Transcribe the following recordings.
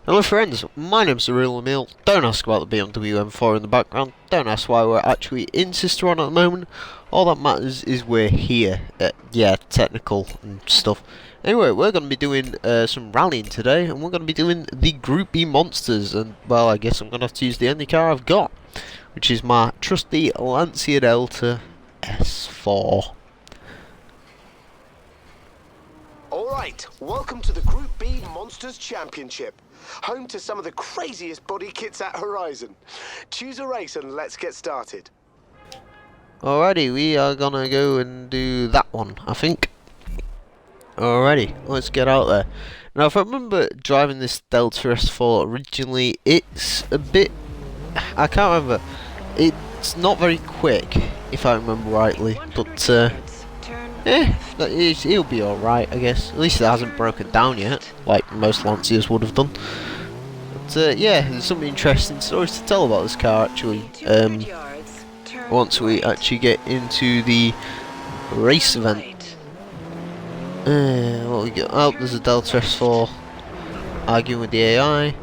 Hello friends, my name's the Real Emil. Don't ask about the BMW M4 in the background, don't ask why we're actually in Sisteron at the moment. All that matters is we're here. Yeah, technical and stuff. Anyway, we're going to be doing some rallying today, and we're going to be doing the Group B Monsters, and well, I guess I'm going to have to use the only car I've got, which is my trusty Lancia Delta S4. Alright, welcome to the Group B Monsters Championship, home to some of the craziest body kits at Horizon. Choose a race and let's get started. Alrighty, we are gonna go and do that one, I think. Alrighty, let's get out there. Now, if I remember driving this Delta S4 originally, it's a bit... I can't remember. It's not very quick, if I remember rightly, but it'll be alright, I guess. At least it hasn't broken down yet, like most Lancias would have done. But yeah, there's some interesting stories to tell about this car, actually. Once we actually get into the race event. What we got? Oh, there's a Delta S4 arguing with the AI.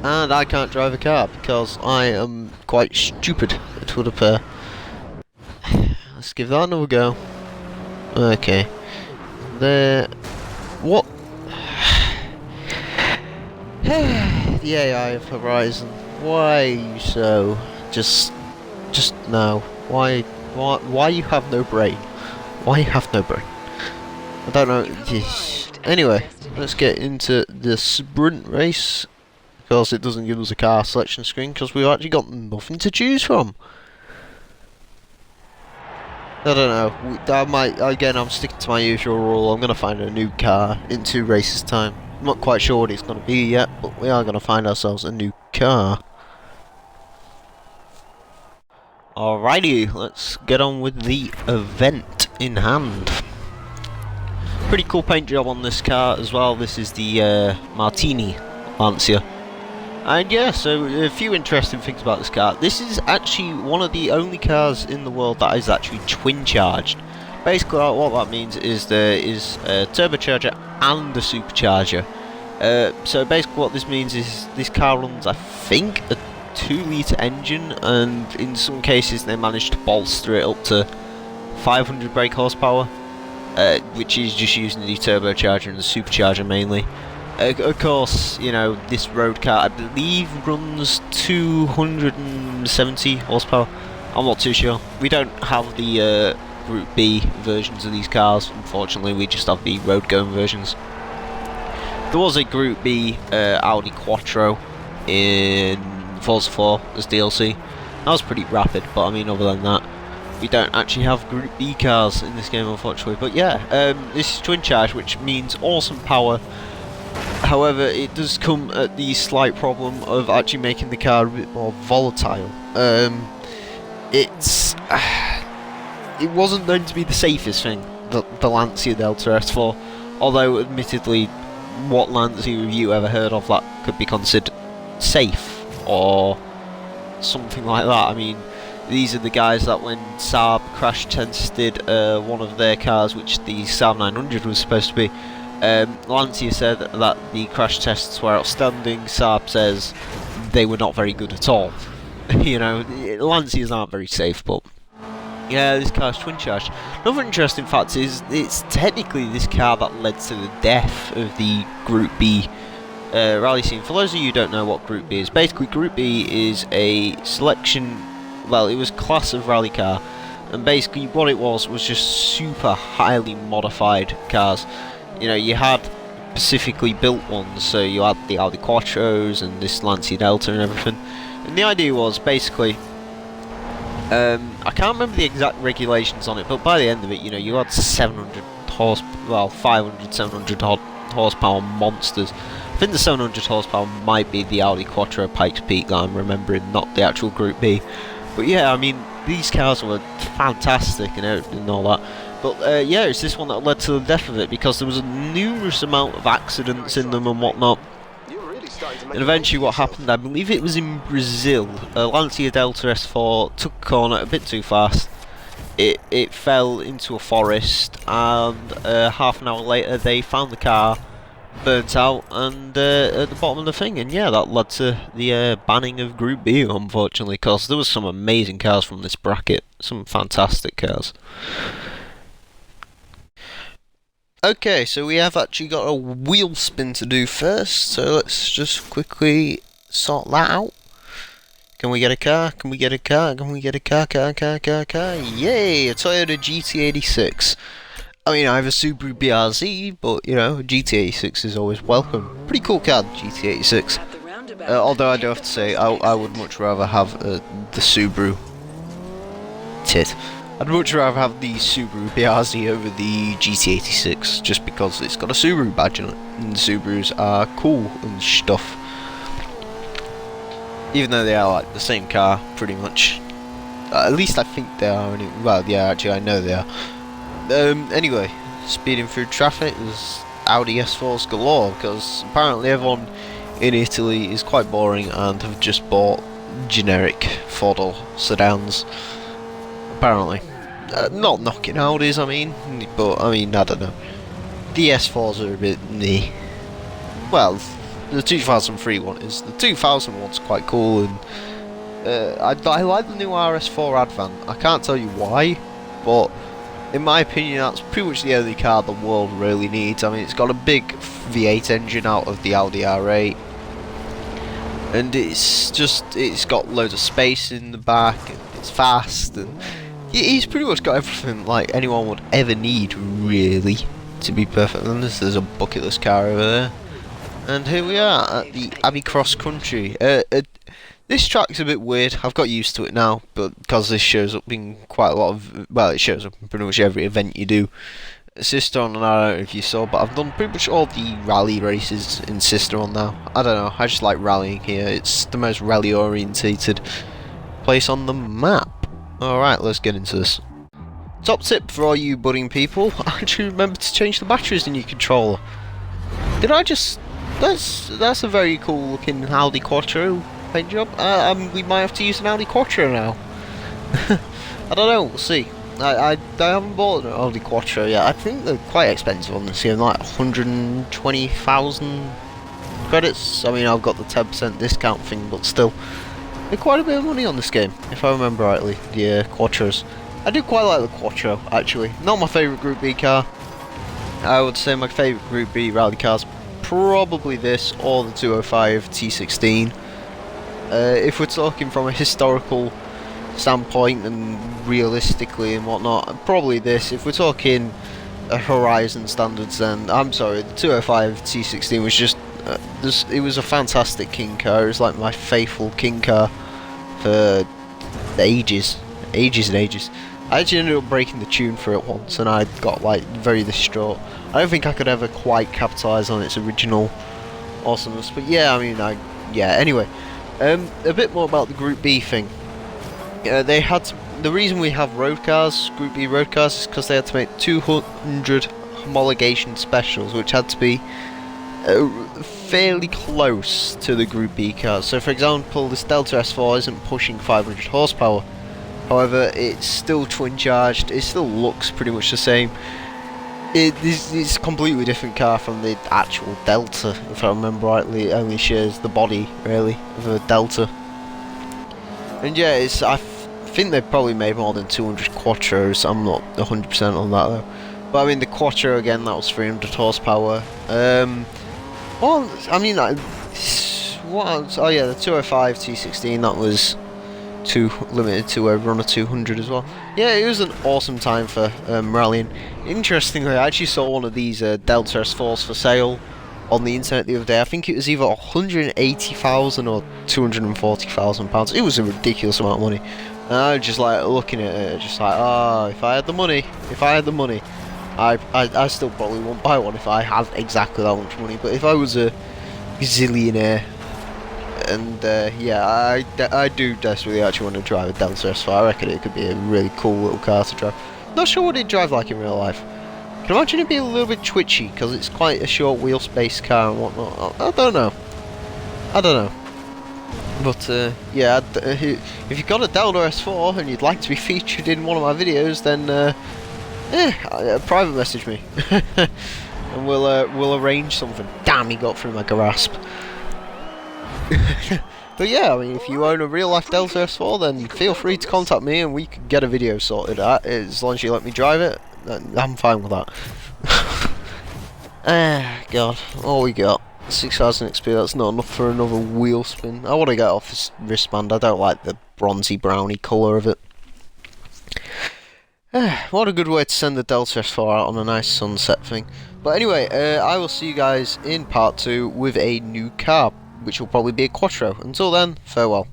And I can't drive a car because I am quite stupid, it would appear. Let's give that another go. Okay. There. What? The AI of Horizon. Why are you so? Just no. Why you have no brain? Why you have no brain? I don't know. Anyway, let's get into the sprint race. Because it doesn't give us a car selection screen because we've actually got nothing to choose from. I don't know. I'm sticking to my usual rule. I'm going to find a new car in 2 races time. I'm not quite sure what it's going to be yet, but we are going to find ourselves a new car. Alrighty, let's get on with the event in hand. Pretty cool paint job on this car as well. This is the Martini Lancia. And yeah, so a few interesting things about this car. This is actually one of the only cars in the world that is actually twin charged. Basically what that means is there is a turbocharger and a supercharger. So basically what this means is this car runs, I think, a 2-litre engine, and in some cases they managed to bolster it up to 500 brake horsepower, which is just using the turbocharger and the supercharger mainly. Of course, you know, this road car, I believe, runs 270 horsepower. I'm not too sure. We don't have the Group B versions of these cars, unfortunately. We just have the road-going versions. There was a Group B Audi Quattro in Forza 4 as DLC. That was pretty rapid, but I mean, other than that, we don't actually have Group B cars in this game, unfortunately. But yeah, this is twin charge, which means awesome power. However, it does come at the slight problem of actually making the car a bit more volatile. It wasn't going to be the safest thing, the Lancia Delta S4. Although, admittedly, what Lancia have you ever heard of that could be considered safe or something like that? I mean, these are the guys that when Saab crash tested one of their cars, which the Saab 900 was supposed to be, Lancia said that the crash tests were outstanding. Saab says they were not very good at all. You know, Lancias aren't very safe, but yeah, this car's twin charged. Another interesting fact is it's technically this car that led to the death of the Group B rally scene. For those of you who don't know what Group B is, basically Group B is a selection, well, it was a class of rally car, and basically what it was just super highly modified cars. You know, you had specifically built ones, so you had the Audi Quattros and this Lancia Delta and everything. And the idea was basically, I can't remember the exact regulations on it, but by the end of it, you know, you had 700 500, 700 horsepower monsters. I think the 700 horsepower might be the Audi Quattro Pikes Peak that I'm remembering, not the actual Group B. But yeah, I mean, these cars were fantastic and all that. But yeah, it's this one that led to the death of it because there was a numerous amount of accidents in them and whatnot. And eventually what happened, I believe it was in Brazil, a Lancia Delta S4 took a corner a bit too fast. It fell into a forest, and half an hour later they found the car burnt out and at the bottom of the thing, and yeah, that led to the banning of Group B, unfortunately, because there was some amazing cars from this bracket, some fantastic cars. Okay, so we have actually got a wheel spin to do first, so let's just quickly sort that out. Can we get a car? Can we get a car? Can we get a car? Car? Yay! A Toyota GT86. I mean, I have a Subaru BRZ, but, you know, a GT86 is always welcome. Pretty cool car, the GT86. Although I do have to say, I would much rather have the Subaru tit. I'd much rather have the Subaru BRZ over the GT86, just because it's got a Subaru badge on it, and Subarus are cool and stuff. Even though they are like the same car, pretty much. At least I think they are. Well, yeah, actually I know they are. Anyway, speeding through traffic, there's Audi S4s galore, because apparently everyone in Italy is quite boring and have just bought generic four-door sedans. Apparently. Not knocking Audis, I mean, but, I mean, I don't know. The S4s are a bit meh. Well, the 2003 one is. The 2000 one's quite cool, and I like the new RS4 Advent. I can't tell you why, but in my opinion, that's pretty much the only car the world really needs. I mean, it's got a big V8 engine out of the Audi R8, and it's got loads of space in the back, and it's fast, and he's pretty much got everything like anyone would ever need, really, to be perfectly honest. There's a bucket list car over there, and here we are at the Abbey Cross Country. This track's a bit weird. I've got used to it now, but because this shows up in quite a lot of, well, it shows up in pretty much every event you do. Sisteron, and I don't know if you saw, but I've done pretty much all the rally races in Sisteron now. I don't know, I just like rallying here. It's the most rally orientated place on the map. Alright, let's get into this. Top tip for all you budding people, actually remember to change the batteries in your controller. Did I just... That's a very cool looking Audi Quattro paint job. We might have to use an Audi Quattro now. I don't know, we'll see. I haven't bought an Audi Quattro yet. I think they're quite expensive on this here, like 120,000 credits. I mean, I've got the 10% discount thing, but still. They're quite a bit of money on this game, if I remember rightly, the Quattros. I do quite like the Quattro, actually. Not my favourite Group B car. I would say my favourite Group B rally car's probably this, or the 205 T16. If we're talking from a historical standpoint and realistically and whatnot, probably this. If we're talking Horizon standards, then I'm sorry, the 205 T16 was just it was a fantastic king car. It was like my faithful king car for ages and ages. I actually ended up breaking the tune for it once, and I got like very distraught. I don't think I could ever quite capitalise on its original awesomeness, but yeah, I mean, anyway. A bit more about the Group B thing. The reason we have road cars, Group B road cars, is because they had to make 200 homologation specials, which had to be fairly close to the Group B cars. So, for example, this Delta S4 isn't pushing 500 horsepower. However, it's still twin charged. It still looks pretty much the same. It's a completely different car from the actual Delta, if I remember rightly. It only shares the body, really, of a Delta. And yeah, I think they probably made more than 200 Quattros. I'm not 100% on that though. But I mean, the Quattro again, that was 300 horsepower. Well, I mean, what else? Oh yeah, the 205 T16, that was limited to a run of 200 as well. Yeah, it was an awesome time for rallying. Interestingly, I actually saw one of these Delta S4s for sale on the internet the other day. I think it was either 180,000 or 240,000 pounds. It was a ridiculous amount of money. And I was just like looking at it, just like, if I had the money, I still probably won't buy one if I had exactly that much money. But if I was a gazillionaire, and yeah, I do desperately actually want to drive a Delta S4. I reckon it could be a really cool little car to drive. Not sure what it'd drive like in real life. Can imagine it be a little bit twitchy because it's quite a short wheel space car and whatnot. I don't know. But yeah, if you've got a Delta S4 and you'd like to be featured in one of my videos, then yeah, private message me. and we'll arrange something. Damn, he got through my grasp. But yeah, I mean, if you own a real life Delta S4, then feel free to contact me and we can get a video sorted out, as long as you let me drive it. I'm fine with that. God, all we got. 6,000 XP, that's not enough for another wheel spin. I want to get off this wristband, I don't like the bronzy browny colour of it. What a good way to send the Delta S4 out on a nice sunset thing. But anyway, I will see you guys in part 2 with a new car, which will probably be a Quattro. Until then, farewell.